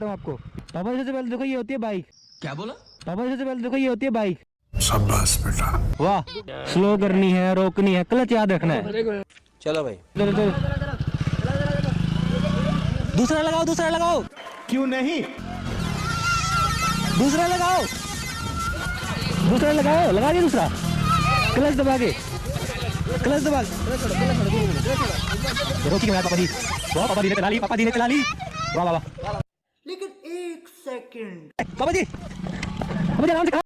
आपको पापा सबसे पहले देखो ये होती है बाइक। क्या बोला? पापा सबसे पहले देखो ये होती है बाइक। शाबाश बेटा। वाह, स्लो करनी है, रोकनी है, क्लच याद रखना है। चलो भाई, चलो चलो, दूसरा लगाओ, दूसरा लगाओ। क्यों नहीं? दूसरा लगाओ, दूसरा लगाओ, लगा दिया दूसरा। क्लच दबा के, क्लच दबा। रोकी क्यों यार पापा जी? वाह पापा जी ने चला ली, पापा जी ने चला ली। वाह वाह वाह। लेकिन एक सेकंड, पापा जी, पापा जी आराम से,